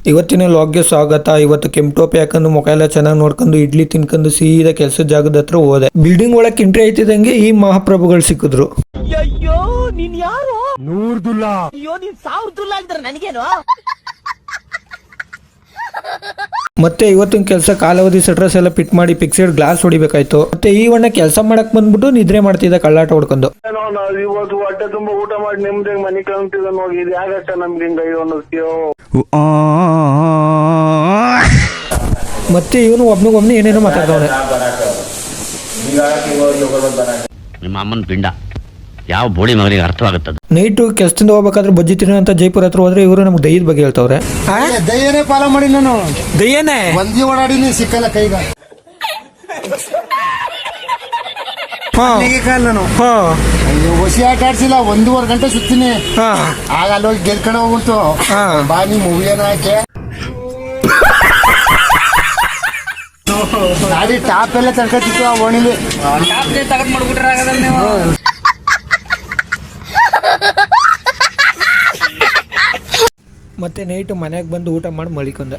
ಇವತ್ತಿನ ಲಾಗ್ಗೆ ಸ್ವಾಗತ. ಇವತ್ತು ಕೆಂಪು ಹಾಕೊಂಡು ಮುಖ ಎಲ್ಲ ಚೆನ್ನಾಗಿ ನೋಡ್ಕೊಂಡು ಇಡ್ಲಿ ತಿನ್ಕೊಂಡು ಸೀದಾ ಕೆಲಸದ ಜಾಗದ ಹತ್ರ ಹೋದೆ. ಬಿಲ್ಡಿಂಗ್ ಒಳಗೆ ಎಂಟ್ರಿ ಆಯ್ತಿದಂಗೆ ಈ ಮಹಾಪ್ರಭುಗಳು ಸಿಕ್ಕಿದ್ರು. ಅಯ್ಯೋ ನೀನ್ ಯಾರು? ನೂರ್ದುಲ್ಲಾ. ಅಯ್ಯೋ ನೀನ್ ಸಾವಿರದುಲ್ಲಾ ಅಂದ್ರೆ ನನಗೇನು? ಮತ್ತೆ ಇವತ್ತಿನ ಕೆಲಸ ಕಾಲಾವಧಿ ಸಟ್ರಸ್ ಎಲ್ಲ ಫಿಟ್ ಮಾಡಿ ಫಿಕ್ಸೆಡ್ ಗ್ಲಾಸ್ ಹೊಡಿಬೇಕಾಯ್ತು. ಮತ್ತೆ ಈ ಒಣ್ಣ ಕೆಲಸ ಮಾಡಕ್ ಬಂದ್ಬಿಟ್ಟು ನಿದ್ರೆ ಮಾಡ್ತಿದ್ದ ಕಳ್ಳಾಟ ಹೊಡ್ಕೊಂಡು. ಇವತ್ತು ಹೊಟ್ಟೆ ತುಂಬಾ ಊಟ ಮಾಡಿ ನಿಮ್ದೇ ಮನೆ ಕಾಣ್ತಿದ್ದ ನೋಡಿ. ಇದು ಯಾಕಷ್ಟ ನಮ್ಗೆ ಹಿಂಗ ಅನ್ನಿಸ್ತೀಯೋ? ಮತ್ತೆ ಇವನು ಒಬ್ನಿಗೊಬ್ನ ಏನೇನೋ ಮಾತಾಡ್ದವನೆ. ನಿಮ್ಮ ಅಮ್ಮನ ಪಿಂಡ ಯಾವ ಬೋಳಿ ಮಗನಿಗೆ ಅರ್ಥವಾಗುತ್ತದೆ. ನೈಟು ಕೆಲಸದಿಂದ ಹೋಗ್ಬೇಕಾದ್ರೆ ಬಜ್ಜಿ ತಿನ್ನೋ ಅಂತ ಜೈಪುರ ಹತ್ರ ಹೋದ್ರೆ ಇವರು ನಮ್ಗೆ ದಯ್ಯದ ಬಗ್ಗೆ ಹೇಳ್ತವ್ರೆ. ದಯ್ಯನೇ ಫಾಲೋ ಮಾಡಿ ನಾನು ದಯ್ಯನೇ ಒಂದಿ ಓಡಾಡಿನಿ ಸಿಕ್ಕಲ್ಲ ಕೈಗ ನಾನು ಹೊಸಿ ಆಟ ಆಡ್ಸಿಲ್ಲ 1.5 ಗಂಟೆ ಸುತ್ತೀನಿ. ಆಗ ಅಲ್ಲಿ ಹೋಗಿ ಗೆಲ್ಕೊಂಡು ಹೋಗ್ಬಿಡ್ತು. ಬಾ ನೀ ಮೂವಿ ಏನ ಹಾಕಿ ಗಾಡಿ ಟಾಪ್ ಎಲ್ಲ ತಡ್ಕೊತಿತ್ತು ಆ ಓಣಿಲಿ. ಮತ್ತೆ ನೈಟ್ ಮನೆಗೆ ಬಂದು ಊಟ ಮಾಡಿ ಮಲಿಕೊಂಡೆ.